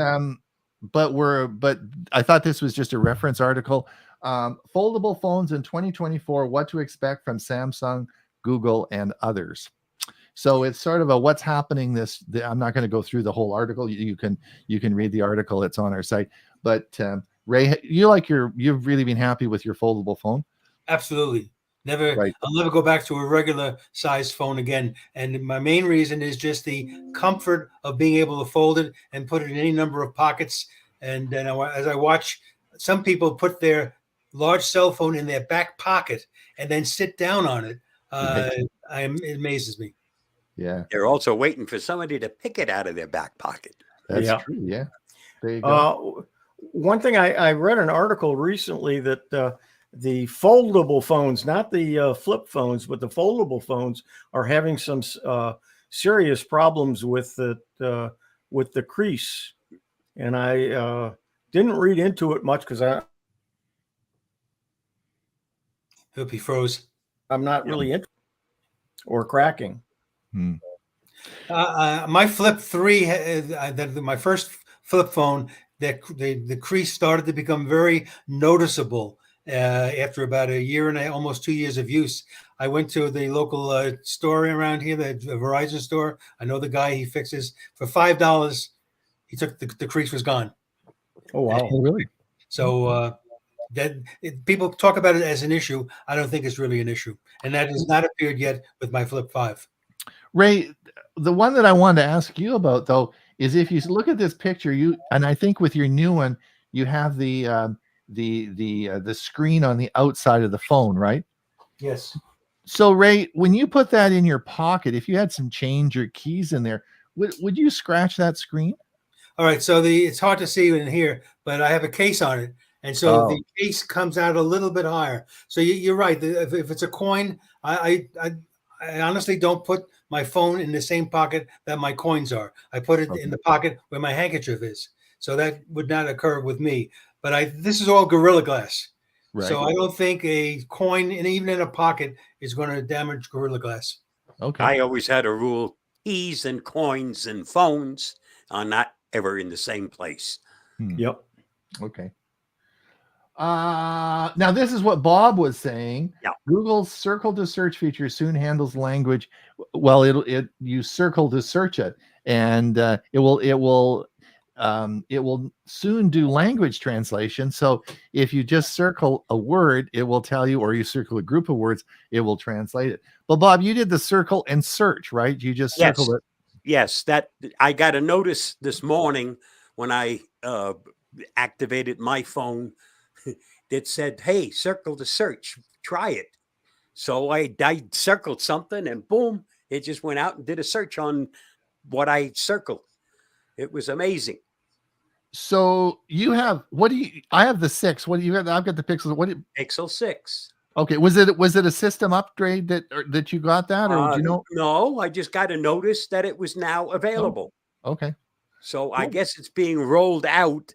but I thought this was just a reference article. Foldable phones in 2024, what to expect from Samsung, Google, and others. So it's sort of a what's happening I'm not going to go through the whole article. You can read the article. It's on our site. But Ray, you've really been happy with your foldable phone? Absolutely. Right. I'll never go back to a regular size phone again. And my main reason is just the comfort of being able to fold it and put it in any number of pockets. And then as I watch some people put their large cell phone in their back pocket and then sit down on it, it amazes me. Yeah. They're also waiting for somebody to pick it out of their back pocket. That's true. Yeah. There you go. One thing I read an article recently that the foldable phones, not the flip phones, but the foldable phones are having some serious problems with the crease. And I didn't read into it much because I hope he froze. I'm not really into or cracking. My Flip 3, my first flip phone, the crease started to become very noticeable after about a year and almost 2 years of use. I went to the local store around here, the Verizon store. I know the guy, he fixes for $5. He took the crease was gone. Oh, wow. Really? So people talk about it as an issue. I don't think it's really an issue. And that has not appeared yet with my Flip 5. Ray, the one that I wanted to ask you about, though, is if you look at this picture, and I think with your new one, you have the screen on the outside of the phone, right? Yes. So Ray, when you put that in your pocket, if you had some change or keys in there, would you scratch that screen? All right, so it's hard to see in here, but I have a case on it, and so the case comes out a little bit higher. So you're right. If it's a coin, I honestly don't put my phone in the same pocket that my coins are. I put it in the pocket where my handkerchief is. So that would not occur with me. But this is all Gorilla Glass. Right. So I don't think a coin, and even in a pocket, is going to damage Gorilla Glass. Okay. I always had a rule: keys and coins and phones are not ever in the same place. Yep. Okay. Now this is what Bob was saying. Yeah. Google's circle to search feature soon handles language. Well, you circle to search it, and it will soon do language translation. So if you just circle a word, it will tell you, or you circle a group of words, it will translate it. But Bob, you did the circle and search, right? You just circled it. Yes, that I got a notice this morning when I activated my phone that said, "Hey, circle to search, try it." So I circled something, and boom, it just went out and did a search on what I circled. It was amazing. So you have I have the 6. What do you have? I've got the Pixel. Pixel 6. Okay, was it a system upgrade that you got that, or did you know? No, I just got a notice that it was now available. Oh, okay. So I guess it's being rolled out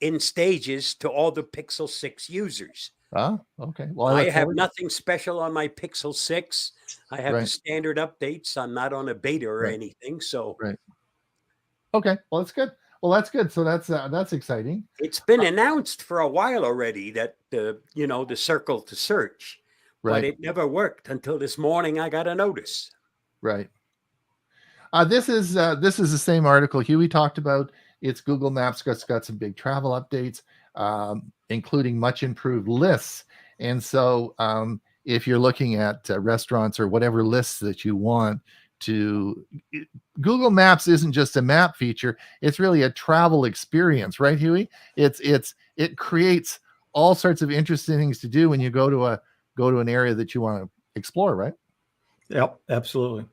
in stages to all the Pixel 6 users. Okay. Well, I have nothing special on my Pixel 6. I have the Right. standard updates. I'm not on a beta or Right. anything. So Right. Okay. Well, that's good. Well, that's good. So that's exciting. it's been announced for a while already that the circle to search, Right. but it never worked until this morning. I got a notice. Right. This is the same article Huey talked about. It's Google Maps got some big travel updates, including much improved lists. And so if you're looking at restaurants or whatever lists that you want to, Google Maps isn't just a map feature. It's really a travel experience, right, Huey? It creates all sorts of interesting things to do when you go to an area that you want to explore, right? Yep, absolutely.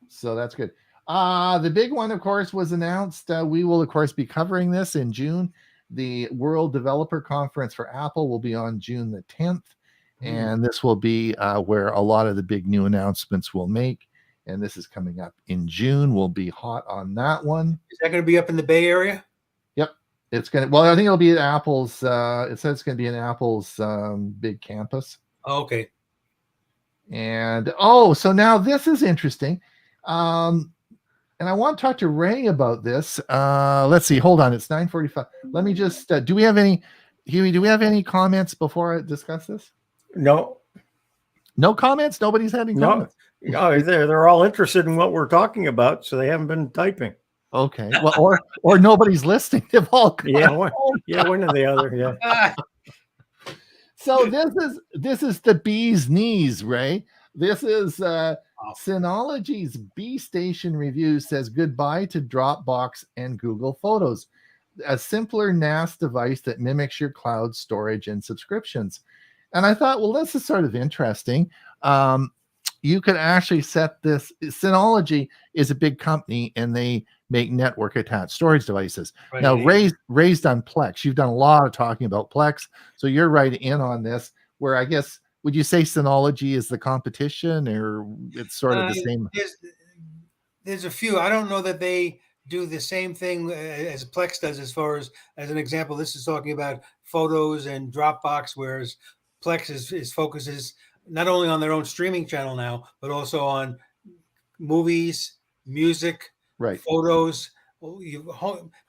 So that's good. The big one, of course, was announced. We will, of course, be covering this in June. The World Developer Conference for Apple will be on June the 10th. And this will be where a lot of the big new announcements will make. And this is coming up in June. We'll be hot on that one. Is that going to be up in the Bay Area? Yep. It's going to, well, I think it'll be at Apple's, it says it's going to be in Apple's big campus. Oh, okay. And, so now this is interesting. And I want to talk to Ray about this. Let's see. Hold on. It's 9:45. Let me just, do we have any comments before I discuss this? No. No comments? Nobody's had any comments? No, they're all interested in what we're talking about, so they haven't been typing. Okay. Well, or nobody's listening. They've all one or the other. Yeah. So this is the bee's knees, Ray. This is Synology's B Station review says goodbye to Dropbox and Google Photos, a simpler NAS device that mimics your cloud storage and subscriptions. And I thought, well, this is sort of interesting. You could actually set this. Synology is a big company, and they make network attached storage devices. Right. Now, Ray's done Plex. You've done a lot of talking about Plex, so you're right in on this. Where I guess, would you say Synology is the competition, or it's sort of the same? There's a few. I don't know that they do the same thing as Plex does. As far as an example, this is talking about photos and Dropbox, whereas Plex focuses not only on their own streaming channel now, but also on movies, music, photos,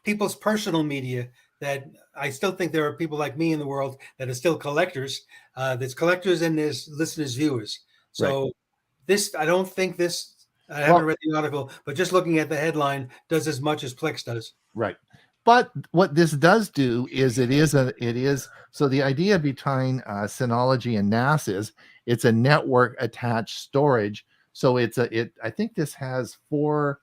people's personal media. That I still think there are people like me in the world that are still collectors. There's collectors and there's listeners, viewers. So I don't think this, I haven't read the article, but just looking at the headline, does as much as Plex does. Right. But what this does do is so the idea behind Synology and NAS is it's a network attached storage. So I think this has 4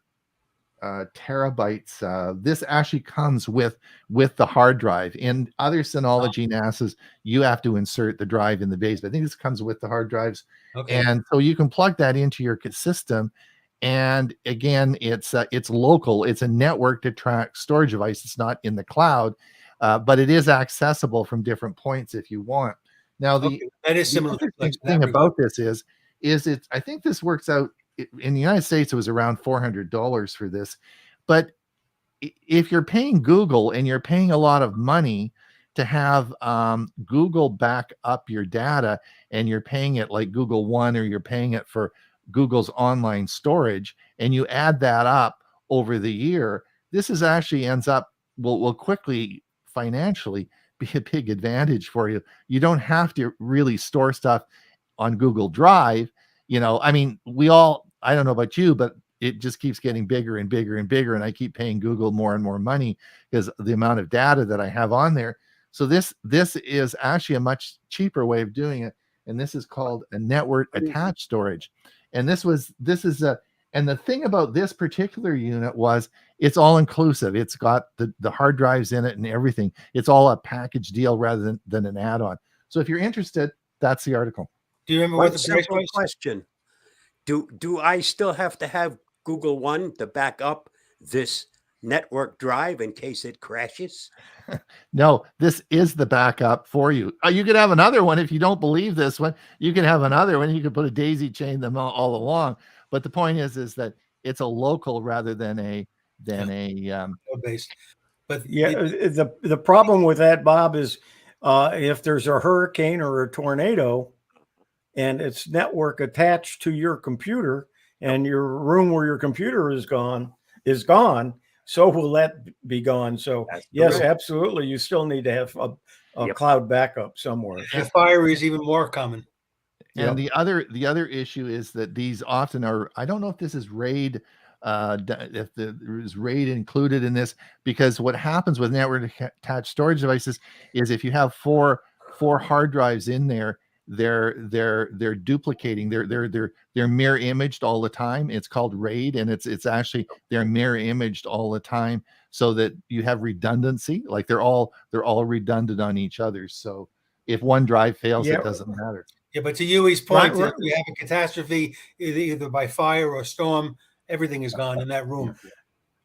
terabytes. This actually comes with the hard drive. In other Synology NASs, you have to insert the drive in the base, but I think this comes with the hard drives. Okay. And so you can plug that into your system. And again, it's local. It's a network to track storage device. It's not in the cloud, but it is accessible from different points if you want. Now, Okay. That is similar. interesting thing about this is it's, I think this works out in the United States, it was around $400 for this. But if you're paying Google and you're paying a lot of money to have Google back up your data, and you're paying it like Google One, or you're paying it for Google's online storage, and you add that up over the year, this is actually ends up will quickly financially be a big advantage for you. You don't have to really store stuff on Google Drive. I mean, I don't know about you, but it just keeps getting bigger and bigger and bigger. And I keep paying Google more and more money because the amount of data that I have on there. So this is actually a much cheaper way of doing it. And this is called a network attached storage. And and the thing about this particular unit was it's all inclusive. It's got the hard drives in it and everything. It's all a package deal rather than an add-on. So if you're interested, that's the article. Do you remember what the price Simple was? question. Do I still have to have Google One to back up this network drive in case it crashes? No, this is the backup for you. You could have another one if you don't believe this one. You can have another one. You could put a daisy chain them all along. But the point is that it's a local rather than a Based. But Yeah, the problem with that, Bob, is if there's a hurricane or a tornado and it's network attached to your computer, and your room where your computer is gone, so will that be gone. So yes, absolutely, you still need to have a cloud backup somewhere. and fire is even more common. And the other issue is that these often are, I don't know if this is RAID, if there is RAID included in this, because what happens with network attached storage devices is if you have four hard drives in there, they're duplicating, they're mirror imaged all the time. It's called RAID, and it's actually they're mirror imaged all the time so that you have redundancy. Like they're all redundant on each other. So if one drive fails, it doesn't matter. Yeah, but to Yui's point, if you have a catastrophe, either by fire or storm, everything is gone in that room.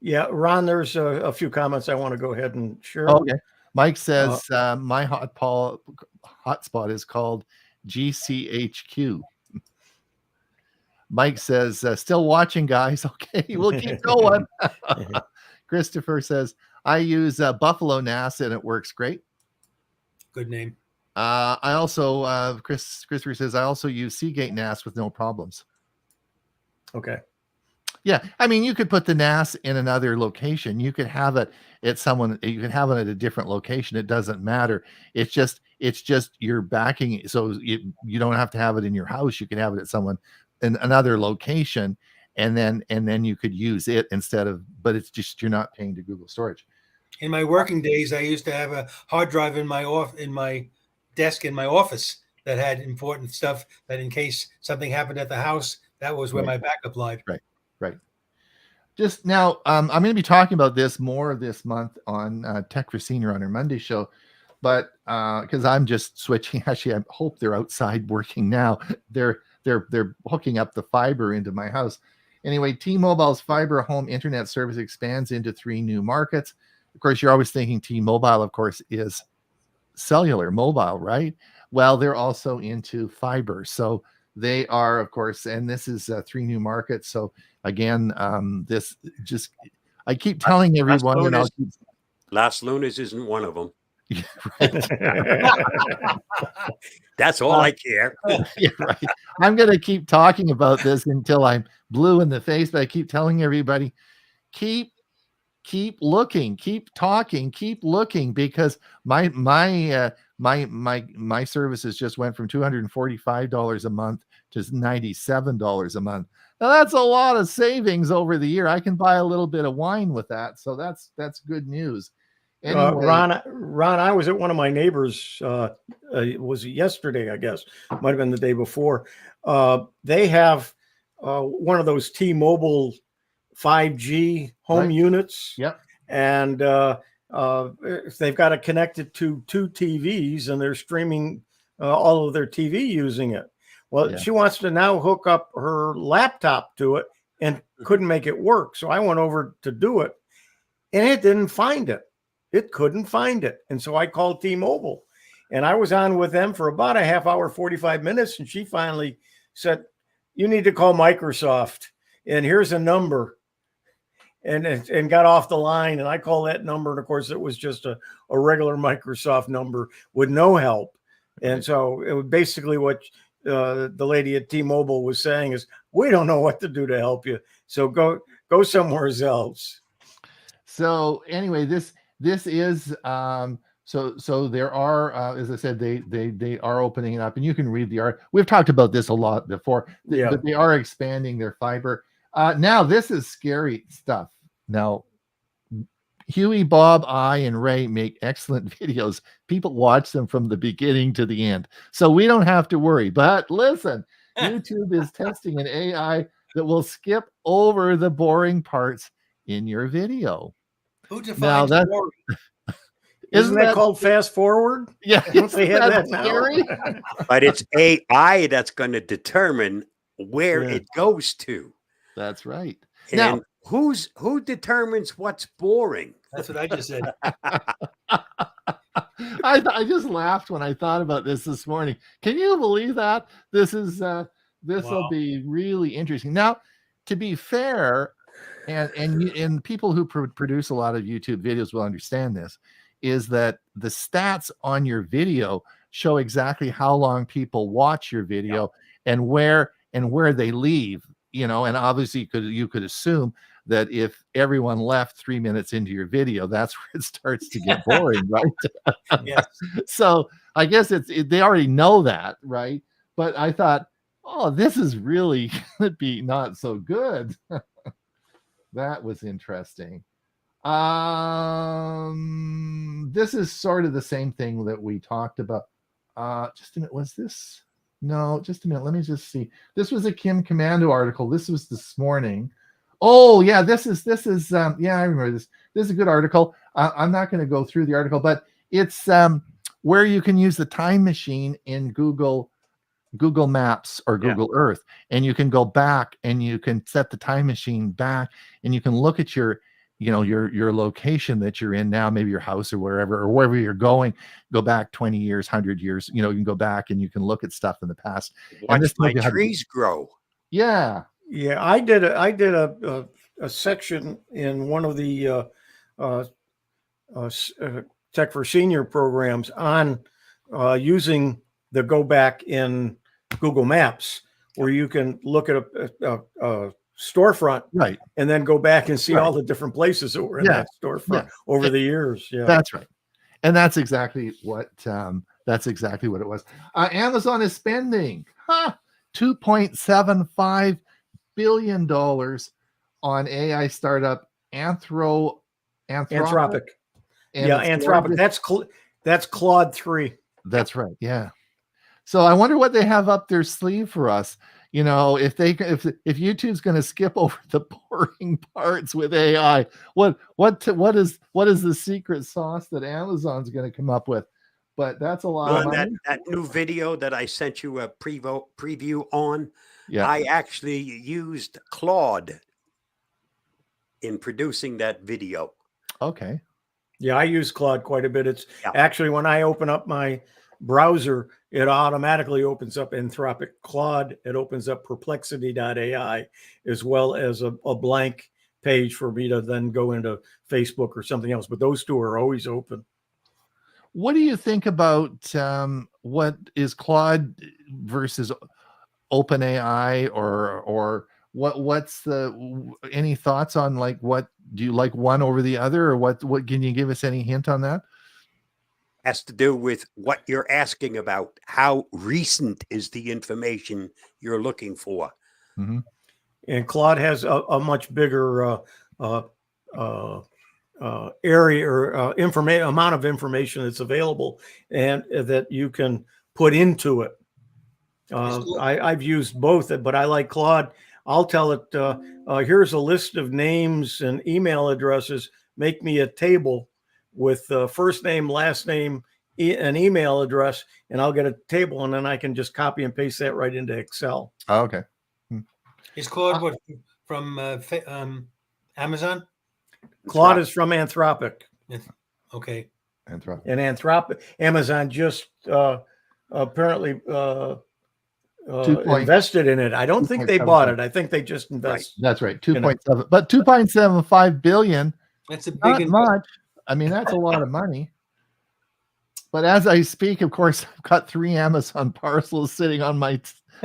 Yeah, Ron, there's a few comments I want to go ahead and share. Okay. Mike says my hotspot is called GCHQ. Mike says, still watching, guys. Okay, we'll keep going. Christopher says, I use Buffalo NAS and it works great. Good name. I also, Christopher says, I also use Seagate NAS with no problems. Okay. Yeah, I mean, you could put the NAS in another location. You could have it at you can have it at a different location. It doesn't matter. It's just you're backing it, so you don't have to have it in your house. You can have it at someone in another location, and then you could use it instead of. But it's just you're not paying to Google Storage. In my working days, I used to have a hard drive in my desk in my office that had important stuff that in case something happened at the house, that was where my backup lied. Right. Just now, I'm going to be talking about this more this month on Tech for Senior on our Monday show, but because I'm just switching. Actually, I hope they're outside working now. They're hooking up the fiber into my house. Anyway, T-Mobile's fiber home internet service expands into 3 new markets. Of course, you're always thinking T-Mobile, of course, is cellular mobile, right? Well, they're also into fiber. So they are, of course, and this is 3 new markets. So again, this just, I keep telling everyone, and Las Lunas isn't one of them. Right. That's all I care. Yeah, right. I'm going to keep talking about this until I'm blue in the face, but I keep telling everybody, keep looking, keep talking, keep looking, because my services just went from $245 a month to $97 a month. Now that's a lot of savings over the year. I can buy a little bit of wine with that, so that's good news. Anyway, Ron, I was at one of my neighbors. Was it yesterday? I guess might have been the day before. They have one of those T-Mobile 5G home units. Yep. And if they've got to connect it to 2 TVs and they're streaming all of their TV using it. Well, she wants to now hook up her laptop to it and couldn't make it work. So I went over to do it and it didn't find it. It couldn't find it. And so I called T-Mobile and I was on with them for about a half hour, 45 minutes. And she finally said, you need to call Microsoft and here's a number. And got off the line. And I called that number. And of course, it was just a regular Microsoft number with no help. And so it was basically what the lady at T-Mobile was saying is, we don't know what to do to help you. So go somewhere else. So anyway, this is so there are as I said, they are opening it up, and you can read the art. We've talked about this a lot before, but they are expanding their fiber. Now this is scary stuff. Now Huey, Bob, I, and Ray make excellent videos. People watch them from the beginning to the end, so we don't have to worry. But listen, YouTube is testing an AI that will skip over the boring parts in your video. Who defines boring? Isn't that called fast forward? Yeah, they have that scary? But it's AI that's going to determine where it goes to. That's right. And now, who determines what's boring? That's what I just said. I just laughed when I thought about this morning. Can you believe that? This will be really interesting. Now, to be fair, and people who produce a lot of YouTube videos will understand this, is that the stats on your video show exactly how long people watch your video and where they leave. And obviously you could assume that if everyone left 3 minutes into your video, that's where it starts to get boring, right? Yes. So I guess they already know that, right? But I thought, oh, this is really going to be not so good. That was interesting. This is sort of the same thing that we talked about. Just a minute, was this? No, just a minute. Let me just see. This was a Kim Commando article. This was this morning. Oh yeah, this is yeah, I remember this. This is a good article. I'm not going to go through the article, but it's where you can use the time machine in Google Maps or Google Earth, and you can go back and you can set the time machine back, and you can look at your location that you're in now, maybe your house or wherever you're going, go back 20 years, 100 years, you can go back and you can look at stuff in the past. Watch my trees grow. Yeah. Yeah. I did a section in one of the Tech for Senior programs on using the go back in Google Maps, where you can look at a storefront, right, and then go back and see all the different places that were in that storefront over the years. Yeah, that's right, and that's exactly what it was. Amazon is spending $2.75 billion on AI startup Anthropic. Yeah, Anthropic. That's Claude 3. That's right. Yeah. So I wonder what they have up their sleeve for us. If YouTube's going to skip over the boring parts with AI, what is the secret sauce that Amazon's going to come up with? But that's a lot of money. That new video that I sent you a preview on, I actually used Claude in producing that video. Okay. Yeah, I use Claude quite a bit. It's actually, when I open up my browser, it automatically opens up Anthropic Claude. It opens up perplexity.ai, as well as a blank page for me to then go into Facebook or something else. But those two are always open. What do you think about what is Claude versus OpenAI, or what's any thoughts on, like, what do you like one over the other, or what can you give us any hint on that? Has to do with what you're asking about. How recent is the information you're looking for? Mm-hmm. And Claude has a much bigger area or amount of information that's available and that you can put into it. I've used both, but I like Claude. I'll tell it, here's a list of names and email addresses. Make me a table with first name, last name, an email address, and I'll get a table, and then I can just copy and paste that right into Excel. Oh, okay. Is Claude what from Amazon? Claude is from Anthropic. Okay. Anthropic. And Anthropic, Amazon just apparently invested in it. I don't think they bought it. I think they just invested. That's right. 2.7, but 2.75 billion. That's a big not much. I mean, that's a lot of money. But as I speak, of course, I've got 3 Amazon parcels sitting on my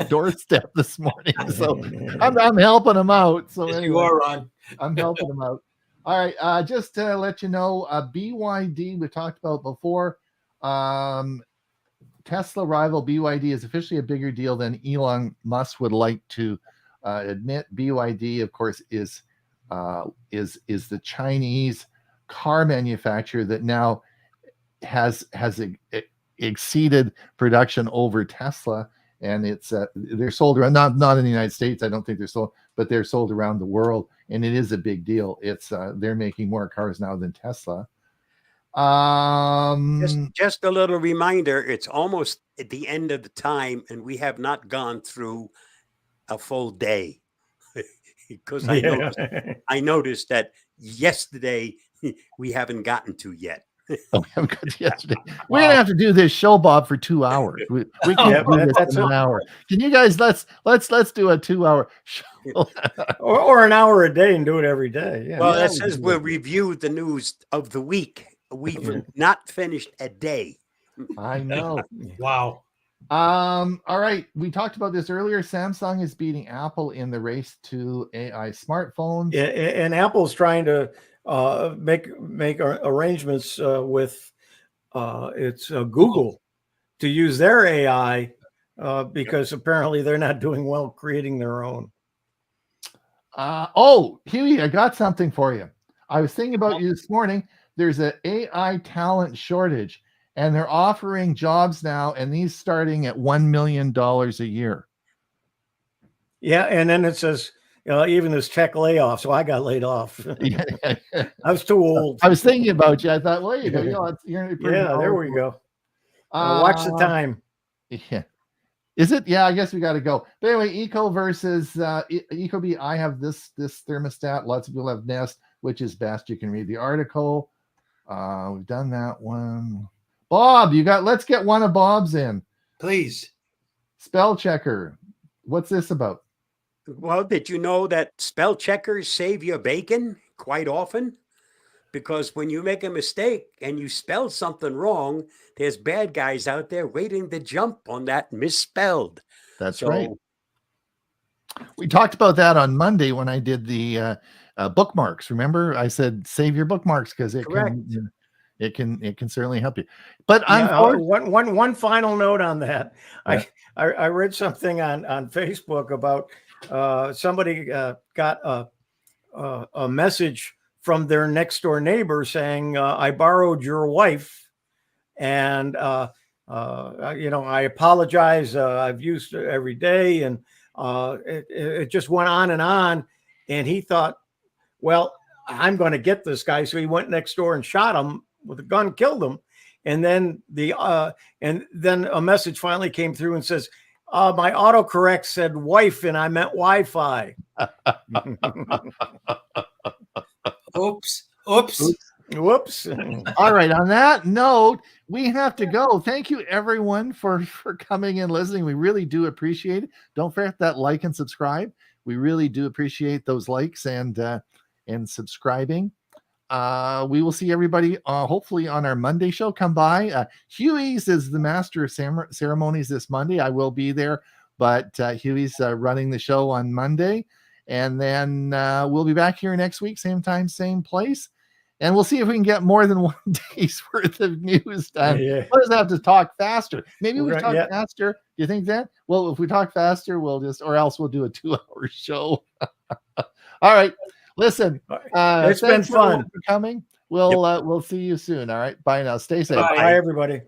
doorstep this morning. So I'm helping them out. So yes, anyway, you are, Ron. I'm helping them out. All right. Just to let you know, BYD, we talked about before. Tesla rival BYD is officially a bigger deal than Elon Musk would like to admit. BYD, of course, is the Chinese car manufacturer that now has exceeded production over Tesla, and it's they're sold around not in the United States. I don't think they're sold, but they're sold around the world, and it is a big deal. It's they're making more cars now than Tesla. Just a little reminder, it's almost at the end of the time, and we have not gone through a full day because I noticed that yesterday we haven't gotten to yet. Oh, we haven't got to yesterday. We're gonna have to do this show, Bob, for 2 hours. We can't do this in an hour. Can you guys let's do a 2-hour show or an hour a day and do it every day? Yeah. Well, that says we'll review the news of the week. We've not finished a day. I know. Wow. All right. We talked about this earlier. Samsung is beating Apple in the race to AI smartphones. And Apple's trying to make arrangements with it's Google to use their AI because apparently they're not doing well creating their own. Huey, I got something for you. I was thinking about you this morning. There's an AI talent shortage, and they're offering jobs now, and these starting at $1 million a year. Yeah, and then it says even this tech layoff. So I got laid off. I was too old. I was thinking about you. I thought, well, you go. Yeah, there we go. Watch the time. Yeah. Is it? Yeah, I guess we got to go. But anyway, Eco versus Ecobee. I have this thermostat. Lots of people have Nest. Which is best? You can read the article. We've done that one. Bob, let's get one of Bob's in. Please. Spell checker. What's this about? Well, did you know that spell checkers save your bacon quite often? Because when you make a mistake and you spell something wrong, there's bad guys out there waiting to jump on that misspelled. That's right. We talked about that on Monday when I did the bookmarks. Remember, I said save your bookmarks because it can certainly help you. But one final note on that. Yeah. I read something on Facebook about somebody got a message from their next door neighbor saying, I borrowed your wife and I apologize. I've used it every day, and it just went on, and he thought, well, I'm going to get this guy. So he went next door and shot him with a gun, killed him. And then a message finally came through and says, my autocorrect said wife and I meant Wi-Fi. Oops. All right. On that note, we have to go. Thank you, everyone, for coming and listening. We really do appreciate it. Don't forget that like and subscribe. We really do appreciate those likes and subscribing. We will see everybody hopefully on our Monday show. Come by. Huey's is the master of ceremonies this Monday. I will be there, but Huey's running the show on Monday. And then we'll be back here next week, same time, same place. And we'll see if we can get more than 1 day's worth of news done. Yeah. We'll just have to talk faster. Maybe we talk faster. Do you think that? Well, if we talk faster, or else we'll do a 2-hour show. All right. Listen, it's been fun for coming. We'll see you soon. All right. Bye now. Stay safe. Bye everybody.